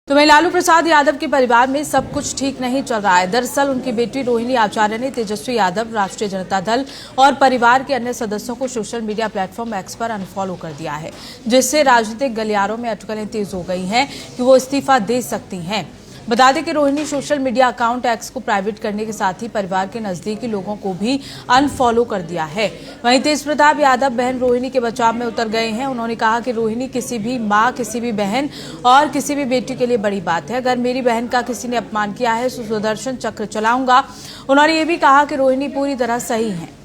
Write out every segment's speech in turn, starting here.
तो वहीं लालू प्रसाद यादव के परिवार में सब कुछ ठीक नहीं चल रहा है। दरअसल उनकी बेटी रोहिणी आचार्य ने तेजस्वी यादव, राष्ट्रीय जनता दल और परिवार के अन्य सदस्यों को सोशल मीडिया प्लेटफॉर्म एक्स पर अनफॉलो कर दिया है, जिससे राजनीतिक गलियारों में अटकलें तेज हो गई हैं कि वो इस्तीफा दे सकती हैं। बता दें कि Rohini social media account x को प्राइवेट करने के साथ ही परिवार के नजदीकी लोगों को भी अनफॉलो कर दिया है। वहीं तेज प्रताप यादव बहन रोहिणी के बचाव में उतर गए हैं। उन्होंने कहा कि रोहिणी किसी भी मां, किसी भी बहन और किसी भी बेटी के लिए बड़ी बात है। अगर मेरी बहन का किसी ने अपमान किया है तो सुदर्शन चक्र चलाऊंगा। उन्होंने ये भी कहा कि रोहिणी पूरी तरह सही है।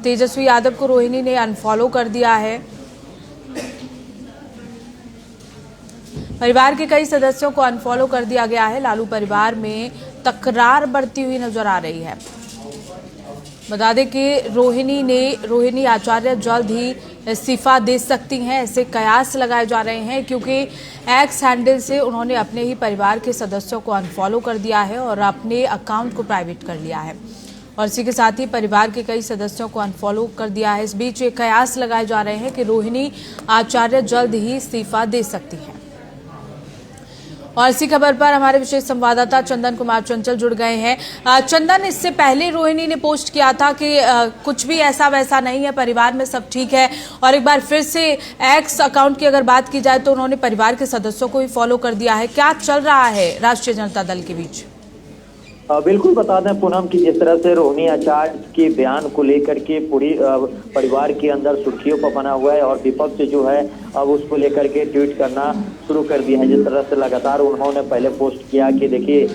तेजस्वी यादव को रोहिणी ने अनफॉलो कर दिया है। परिवार के कई सदस्यों को अनफॉलो कर दिया गया है। लालू परिवार में तकरार बढ़ती हुई नजर आ रही है। बता दें कि रोहिणी आचार्य जल्द ही इस्तीफा दे सकती हैं, ऐसे कयास लगाए जा रहे हैं, क्योंकि एक्स हैंडल से उन्होंने अपने ही परिवार के सदस्यों को अनफॉलो कर दिया है और अपने अकाउंट को प्राइवेट कर लिया है और इसी के साथ ही परिवार के कई सदस्यों को अनफॉलो कर दिया है। इस बीच ये कयास लगाए जा रहे हैं कि रोहिणी आचार्य जल्द ही इस्तीफा दे सकती हैं। और इसी खबर पर हमारे विशेष संवाददाता चंदन कुमार चंचल जुड़ गए हैं। चंदन, इससे पहले रोहिणी ने पोस्ट किया था कि कुछ भी ऐसा वैसा नहीं है, परिवार में सब ठीक है, और एक बार फिर से एक्स अकाउंट की अगर बात की जाए तो उन्होंने परिवार के सदस्यों को ही फॉलो कर दिया है। क्या चल रहा है राष्ट्रीय जनता दल के बीच? बिल्कुल बता दें पूनम की जिस तरह से रोहिणी आचार्य के बयान को लेकर के पूरी परिवार के अंदर सुर्खियों पर बना हुआ है और विपक्ष जो है अब उसको लेकर के ट्वीट करना शुरू कर दिया है। जिस तरह से लगातार उन्होंने पहले पोस्ट किया कि देखिए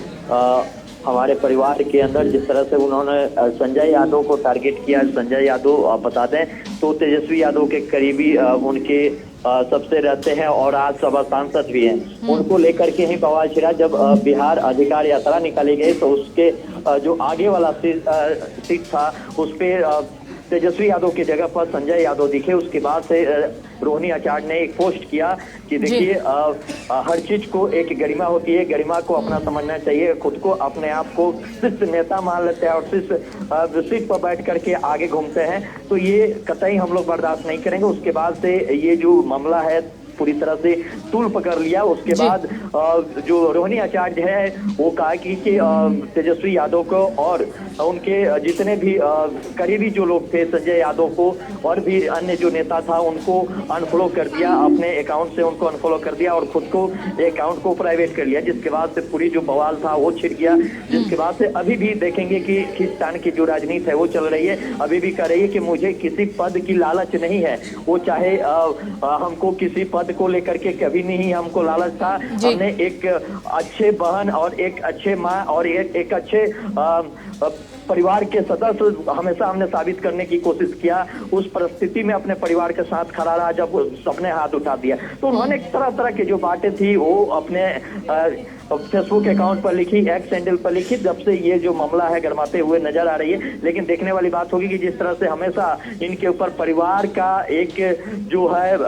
हमारे परिवार के अंदर जिस तरह से उन्होंने संजय यादव को टारगेट किया। संजय यादव बता दें तो तेजस्वी यादव के करीबी उनके सबसे रहते हैं और आज सभा सांसद भी हैं। उनको लेकर के ही बवाल छिड़ा जब बिहार अधिकार यात्रा निकाली गई तो उसके जो आगे वाला सीट था उस पे तेजस्वी यादव की जगह पर संजय यादव दिखे। उसके बाद से रोहिणी आचार्य ने एक पोस्ट किया कि देखिए हर चीज को एक गरिमा होती है, गरिमा को अपना समझना चाहिए। खुद को अपने आप को सिर्फ नेता मान लेते हैं और सिर्फ सीट पर बैठ करके आगे घूमते हैं, तो ये कतई हम लोग बर्दाश्त नहीं करेंगे। उसके बाद से ये जो मामला है पूरी तरह से तूल पकड़ लिया। उसके बाद जो रोहिणी आचार्य है वो कहा कि तेजस्वी यादव को और उनके जितने भी करीबी जो लोग थे संजय यादव को और भी अन्य जो नेता था उनको अनफॉलो कर दिया, अपने अकाउंट से उनको अनफॉलो कर दिया और खुद को अकाउंट को प्राइवेट कर लिया। जिसके बाद से पूरी जो बवाल था वो छिड़ गया। जिसके बाद से अभी भी देखेंगे कि खींचतान की जो राजनीति है वो चल रही है। अभी भी कह रही है कि मुझे किसी पद की लालच नहीं है। वो चाहे हमको किसी पद को लेकर के कभी नहीं हमको लालच था। हमने एक अच्छे बहन और एक अच्छे माँ और एक अच्छे परिवार के सदस्य हमेशा हमने साबित करने की कोशिश किया। उस परिस्थिति में अपने परिवार के साथ खड़ा रहा जब सबने हाथ उठा दिया। तो उन्होंने तरह तरह की जो बातें थी वो अपने फेसबुक अकाउंट पर लिखी, एक्स हैंडल पर लिखी। जब से ये जो मामला है गरमाते हुए नजर आ रही है। लेकिन देखने वाली बात होगी कि जिस तरह से हमेशा इनके ऊपर परिवार का एक जो है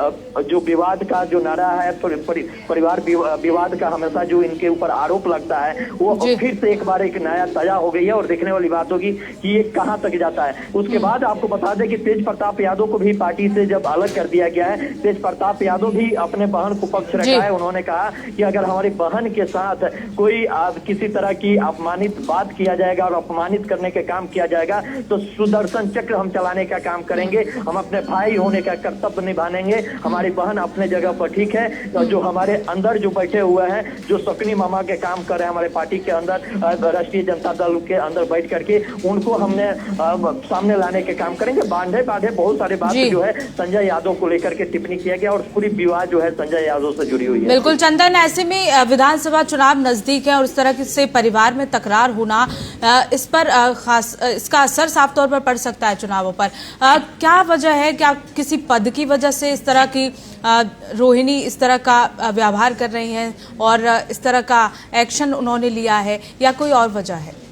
जो विवाद का जो नारा है, परिवार विवाद का हमेशा जो इनके ऊपर आरोप लगता है वो फिर से एक बार एक नया ताजा हो गई है। और देखने वाली बात होगी कि ये कहां तक जाता है। उसके बाद आपको बता दें कि तेज प्रताप यादव को भी पार्टी से जब अलग कर दिया गया है। तेज प्रताप यादव भी अपने बहन को पक्ष रखा है। उन्होंने कहा कि अगर हमारी बहन के साथ कोई किसी तरह की अपमानित बात किया जाएगा और अपमानित करने का काम किया जाएगा तो सुदर्शन चक्र हम चलाने का काम करेंगे। हम अपने भाई होने का कर्तव्य निभाएंगे। हमारी बहन अपने जगह पर ठीक है। तो जो हमारे अंदर जो बैठे हुए हैं, जो सकनी मामा के काम कर रहे हैं हमारे पार्टी के अंदर, राष्ट्रीय जनता दल के अंदर बैठ करके उनको हमने सामने लाने के काम करेंगे। बांधे बहुत सारे बात जो है संजय यादव को लेकर के टिप्पणी किया गया और पूरी विवाद जो है संजय यादव से जुड़ी हुई है। बिल्कुल चंदन, ऐसे में विधानसभा चुनाव नजदीक है और इस तरह से परिवार में तकरार होना, इस पर खास इसका असर साफ तौर पर पड़ सकता है चुनावों पर। क्या वजह है? क्या किसी पद की वजह से इस तरह की रोहिणी इस तरह का व्यवहार कर रही हैं और इस तरह का एक्शन उन्होंने लिया है, या कोई और वजह है?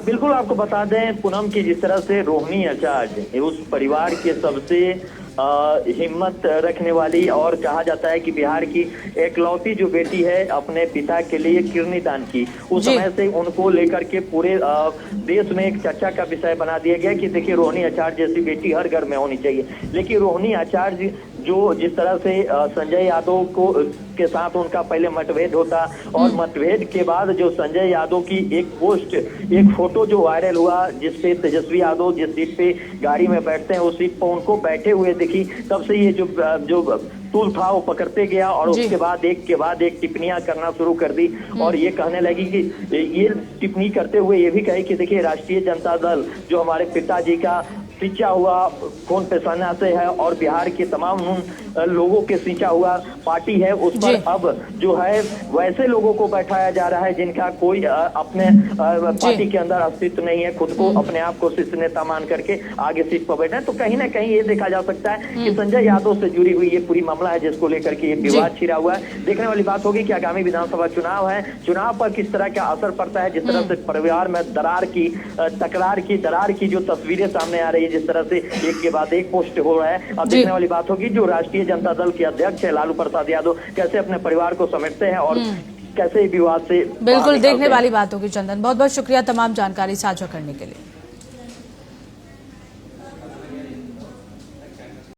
बिल्कुल आपको बता दें पूनम की जिस तरह से रोहिणी आचार्य उस परिवार के सबसे हिम्मत रखने वाली, और कहा जाता है कि बिहार की एकलौती जो बेटी है अपने पिता के लिए किडनी दान की, उस समय से उनको लेकर के पूरे देश में एक चर्चा का विषय बना दिया गया कि देखिए रोहिणी आचार्य जैसी बेटी हर घर में होनी चाहिए। लेकिन रोहिणी आचार्य जो जिस तरह से संजय यादव को के साथ उनका पहले मतभेद होता, और मतभेद के बाद जो संजय यादव की एक पोस्ट, एक फोटो जो वायरल हुआ जिसपे तेजस्वी यादव जिस सीट पे गाड़ी में बैठते हैं उस सीट पर उनको बैठे हुए दिखी, तब से ये जो टूल था वो पकड़ते गया, और उसके बाद एक टिप्पणियां करना शुरू कर दी, और ये कहने लगी कि ये टिप्पणी करते हुए ये भी कहे कि देखिए राष्ट्रीय जनता दल जो हमारे पिताजी का सींचा हुआ खून पसीना से है और बिहार के तमाम लोगों के सींचा हुआ पार्टी है, उस पर अब जो है वैसे लोगों को बैठाया जा रहा है जिनका कोई अपने पार्टी के अंदर अस्तित्व नहीं है, खुद को अपने आप को शीर्ष नेता मान करके आगे सीट पर बैठे हैं। तो कहीं ना कहीं ये देखा जा सकता है कि संजय यादव से जुड़ी हुई ये पूरी मामला है जिसको लेकर के ये विवाद छिड़ा हुआ है। देखने वाली बात होगी कि आगामी विधानसभा चुनाव है, चुनाव पर किस तरह का असर पड़ता है। जिस तरह से परिवार में दरार की जो तस्वीरें सामने आ रही है, जिस तरह से एक के बाद एक पोस्ट हो रहा है, अब देखने वाली बात होगी जो राष्ट्रीय जनता दल के अध्यक्ष है लालू प्रसाद यादव कैसे अपने परिवार को समेटते हैं और कैसे विवाद से बिल्कुल देखने वाली बात होगी। चंदन, बहुत बहुत शुक्रिया तमाम जानकारी साझा करने के लिए।